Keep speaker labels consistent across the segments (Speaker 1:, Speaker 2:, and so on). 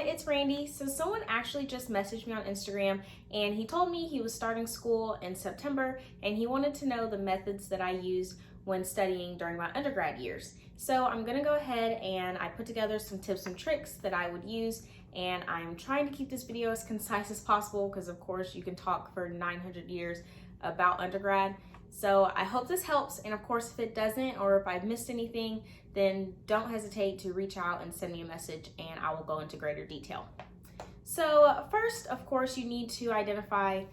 Speaker 1: it's Randy. So someone actually just messaged me on Instagram and he told me he was starting school in September and he wanted to know the methods that I use when studying during my undergrad years. So I'm gonna go ahead and I put together some tips and tricks that I would use, and I'm trying to keep this video as concise as possible because of course you can talk for 900 years about undergrad. So I hope this helps, and of course if it doesn't or if I've missed anything, then don't hesitate to reach out and send me a message and I will go into greater detail. So first, of course, you need to identify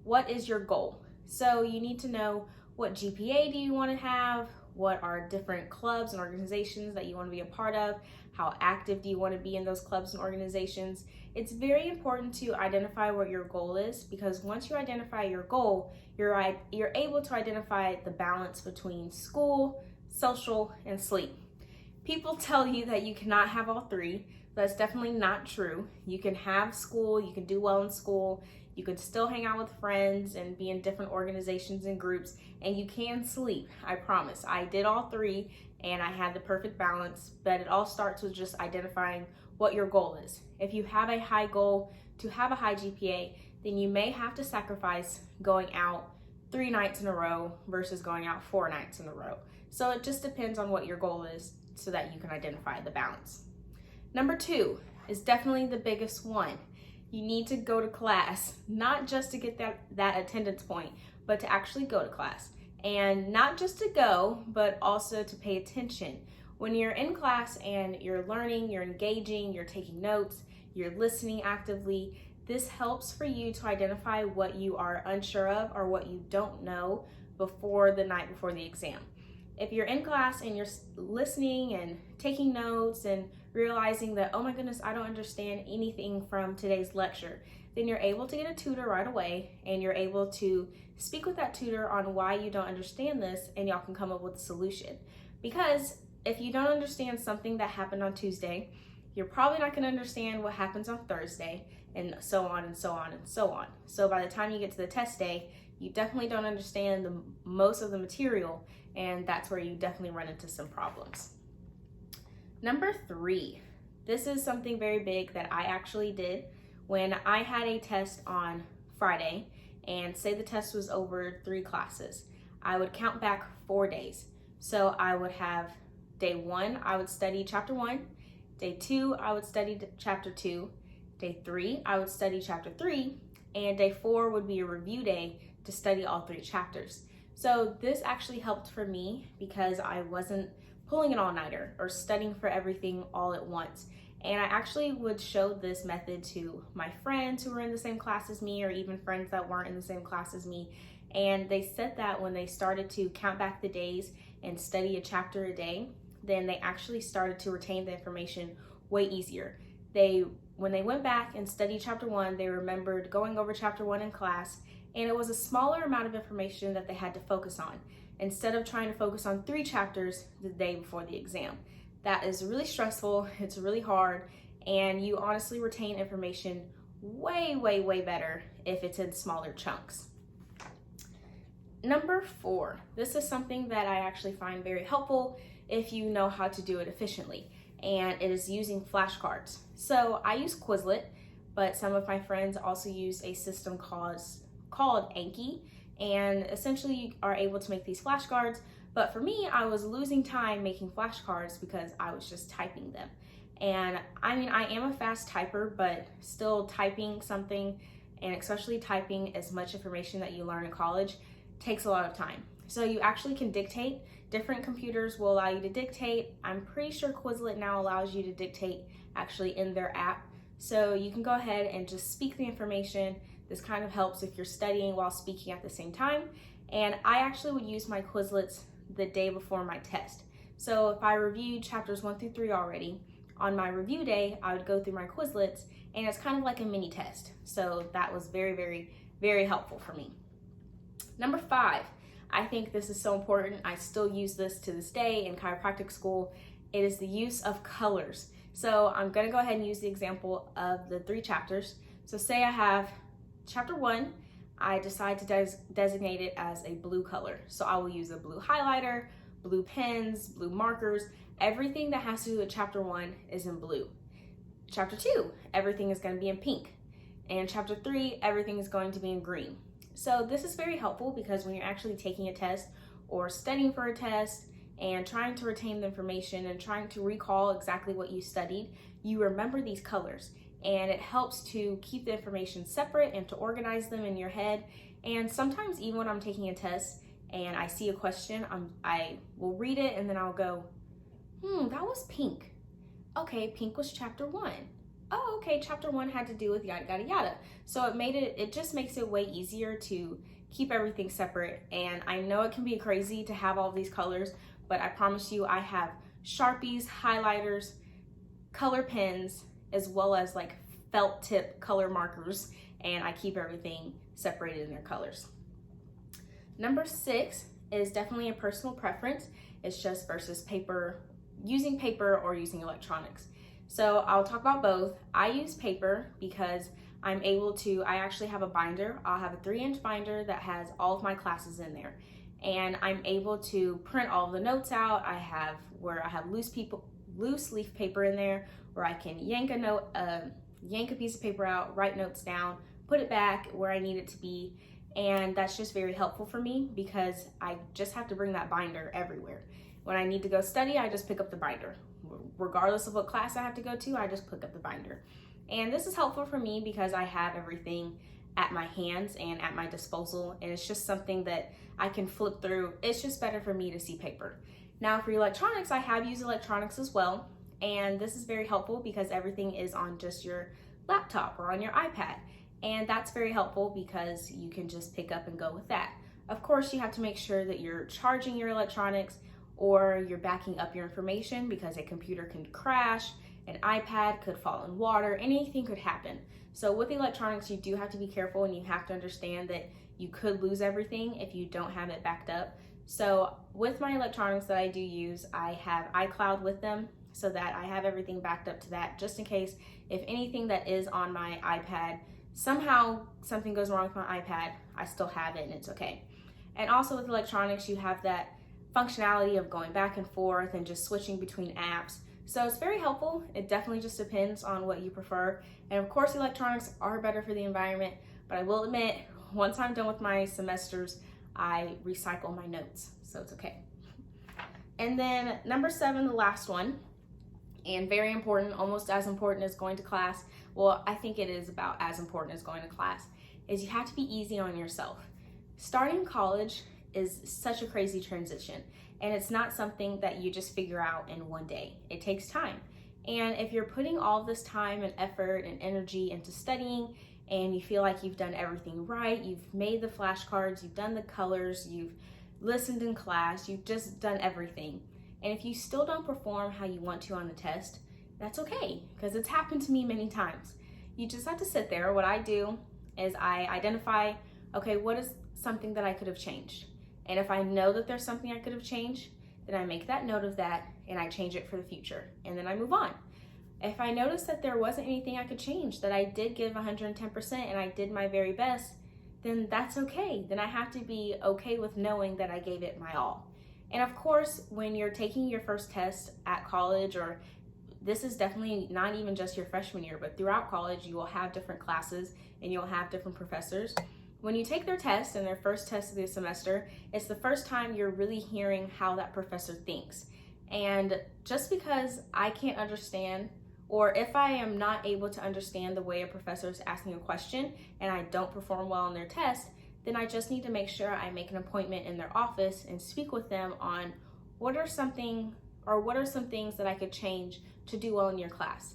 Speaker 1: what is your goal. So you need to know what GPA do you want to have, what are different clubs and organizations that you want to be a part of, how active do you want to be in those clubs and organizations. It's very important to identify what your goal is, because once you identify your goal, you're able to identify the balance between school, social, and sleep. People tell you that you cannot have all three. That's definitely not true. You can have school, you can do well in school, you can still hang out with friends and be in different organizations and groups, and you can sleep, I promise. I did all three and I had the perfect balance, but it all starts with just identifying what your goal is. If you have a high goal to have a high GPA, then you may have to sacrifice going out 3 nights in a row versus going out 4 nights in a row. So it just depends on what your goal is so that you can identify the balance. Number 2 is definitely the biggest one. You need to go to class, not just to get that attendance point, but to actually go to class. And not just to go, but also to pay attention. When you're in class and you're learning, you're engaging, you're taking notes, you're listening actively, this helps for you to identify what you are unsure of or what you don't know before the night before the exam. If you're in class and you're listening and taking notes and realizing that, oh my goodness, I don't understand anything from today's lecture, then you're able to get a tutor right away and you're able to speak with that tutor on why you don't understand this, and y'all can come up with a solution. Because if you don't understand something that happened on Tuesday, you're probably not going to understand what happens on Thursday, and so on and so on and so on. So by the time you get to the test day, you definitely don't understand most of the material, and that's where you definitely run into some problems. Number 3, this is something very big that I actually did when I had a test on Friday, and say the test was over 3 classes. I would count back 4 days. So I would have day 1, I would study chapter 1, day 2, I would study chapter 2, day 3, I would study chapter 3, and day 4 would be a review day to study all 3 chapters. So this actually helped for me because I wasn't pulling an all-nighter or studying for everything all at once. And I actually would show this method to my friends who were in the same class as me, or even friends that weren't in the same class as me. And they said that when they started to count back the days and study a chapter a day, then they actually started to retain the information way easier. When they went back and studied chapter 1, they remembered going over chapter 1 in class, and it was a smaller amount of information that they had to focus on, instead of trying to focus on 3 chapters the day before the exam. That is really stressful, it's really hard, and you honestly retain information way, way, way better if it's in smaller chunks. Number 4, this is something that I actually find very helpful if you know how to do it efficiently, and it is using flashcards. So I use Quizlet, but some of my friends also use a system called Anki, and essentially you are able to make these flashcards. But for me, I was losing time making flashcards because I was just typing them. And I mean, I am a fast typer, but still typing something, and especially typing as much information that you learn in college, takes a lot of time. So you actually can dictate. Different computers will allow you to dictate. I'm pretty sure Quizlet now allows you to dictate actually in their app. So you can go ahead and just speak the information. This kind of helps if you're studying while speaking at the same time. And I actually would use my Quizlets the day before my test. So if I reviewed chapters 1 through 3 already, on my review day, I would go through my Quizlets, and it's kind of like a mini test. So that was very, very, very helpful for me. Number 5, I think this is so important. I still use this to this day in chiropractic school. It is the use of colors. So I'm gonna go ahead and use the example of the 3 chapters. So say I have chapter 1, I decide to designate it as a blue color. So I will use a blue highlighter, blue pens, blue markers. Everything that has to do with chapter 1 is in blue. Chapter 2, everything is going to be in pink. And chapter 3, everything is going to be in green. So this is very helpful because when you're actually taking a test or studying for a test and trying to retain the information and trying to recall exactly what you studied, you remember these colors. And it helps to keep the information separate and to organize them in your head. And sometimes even when I'm taking a test and I see a question, I will read it and then I'll go, that was pink. Okay, pink was chapter 1. Oh, okay, chapter 1 had to do with yada, yada, yada. So it just makes it way easier to keep everything separate. And I know it can be crazy to have all these colors, but I promise you I have Sharpies, highlighters, color pens, as well as like felt tip color markers, and I keep everything separated in their colors. Number 6 is definitely a personal preference. It's just versus paper, using paper or using electronics. So I'll talk about both. I use paper because I actually have a binder. I'll have a 3-inch binder that has all of my classes in there. And I'm able to print all the notes out. I have loose leaf paper in there where I can yank a piece of paper out, write notes down, put it back where I need it to be. And that's just very helpful for me because I just have to bring that binder everywhere. When I need to go study, I just pick up the binder. Regardless of what class I have to go to, I just pick up the binder. And this is helpful for me because I have everything at my hands and at my disposal, and it's just something that I can flip through. It's just better for me to see paper. Now for electronics, I have used electronics as well, and this is very helpful because everything is on just your laptop or on your iPad, and that's very helpful because you can just pick up and go with that. Of course, you have to make sure that you're charging your electronics or you're backing up your information because a computer can crash, an iPad could fall in water, anything could happen. So with electronics, you do have to be careful and you have to understand that you could lose everything if you don't have it backed up. So with my electronics that I do use, I have iCloud with them so that I have everything backed up to that just in case if anything that is on my iPad, somehow something goes wrong with my iPad, I still have it and it's okay. And also with electronics, you have that functionality of going back and forth and just switching between apps. So it's very helpful. It definitely just depends on what you prefer. And of course, electronics are better for the environment, but I will admit, once I'm done with my semesters, I recycle my notes, so it's okay. And then number 7, the last one, and very important, almost as important as going to class. Well, I think it is about as important as going to class, is you have to be easy on yourself. Starting college is such a crazy transition, and it's not something that you just figure out in one day. It takes time. And if you're putting all this time and effort and energy into studying and you feel like you've done everything right, you've made the flashcards, you've done the colors, you've listened in class, you've just done everything, and if you still don't perform how you want to on the test, that's okay, because it's happened to me many times. You just have to sit there. What I do is I identify, okay, what is something that I could have changed? And if I know that there's something I could have changed, then I make that note of that and I change it for the future, and then I move on. If I notice that there wasn't anything I could change, that I did give 110% and I did my very best, then that's okay. Then I have to be okay with knowing that I gave it my all. And of course, when you're taking your first test at college, or this is definitely not even just your freshman year, but throughout college, you will have different classes and you'll have different professors. When you take their test and their first test of the semester, it's the first time you're really hearing how that professor thinks. And just because I can't understand, or if I am not able to understand the way a professor is asking a question and I don't perform well on their test, then I just need to make sure I make an appointment in their office and speak with them on what are some things that I could change to do well in your class.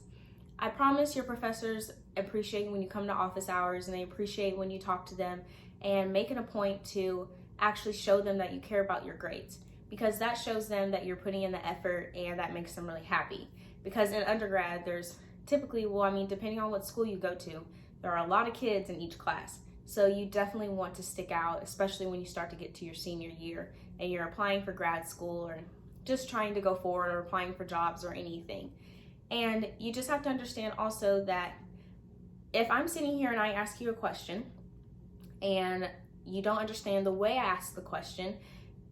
Speaker 1: I promise your professors appreciate when you come to office hours, and they appreciate when you talk to them and making a point to actually show them that you care about your grades, because that shows them that you're putting in the effort and that makes them really happy. Because in undergrad, there's typically, depending on what school you go to, there are a lot of kids in each class. So you definitely want to stick out, especially when you start to get to your senior year and you're applying for grad school or just trying to go forward or applying for jobs or anything. And you just have to understand also that if I'm sitting here and I ask you a question and you don't understand the way I ask the question,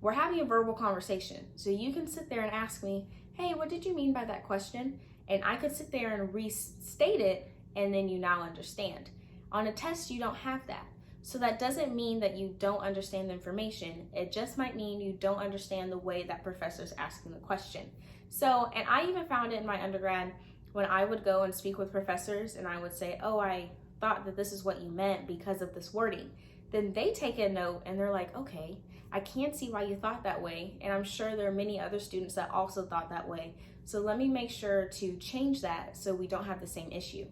Speaker 1: we're having a verbal conversation. So you can sit there and ask me, hey, what did you mean by that question? and I could sit there and restate it, and then you now understand. On a test, you don't have that. So that doesn't mean that you don't understand the information. It just might mean you don't understand the way that professor's asking the question. So, and I even found it in my undergrad when I would go and speak with professors and I would say, oh, I thought that this is what you meant because of this wording. Then they take a note and they're like, okay, I can see why you thought that way. And I'm sure there are many other students that also thought that way. So let me make sure to change that so we don't have the same issue.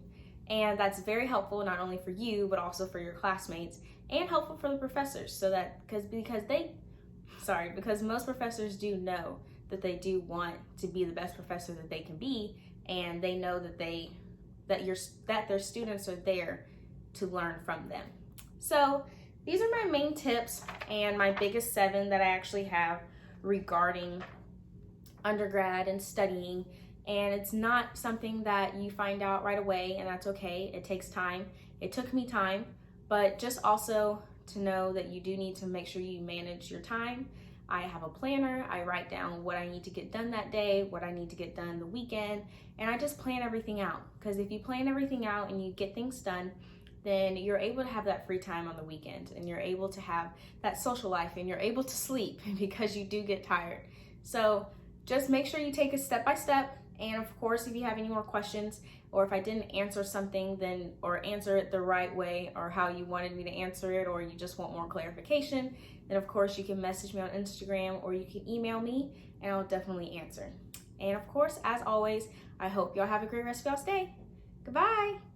Speaker 1: And that's very helpful, not only for you, but also for your classmates, and helpful for the professors, so that, because most professors do know that they do want to be the best professor that they can be, and they know that their students are there to learn from them. So these are my main tips and my biggest 7 that I actually have regarding undergrad and studying. And it's not something that you find out right away, and that's okay. It takes time. It took me time, but just also to know that you do need to make sure you manage your time. I have a planner. I write down what I need to get done that day, what I need to get done the weekend, and I just plan everything out. Because if you plan everything out and you get things done, then you're able to have that free time on the weekend, and you're able to have that social life, and you're able to sleep because you do get tired. So just make sure you take it step by step. And of course, if you have any more questions, or if I didn't answer something, or answer it the right way or how you wanted me to answer it, or you just want more clarification, then of course you can message me on Instagram or you can email me and I'll definitely answer. And of course, as always, I hope y'all have a great rest of y'all's day. Goodbye.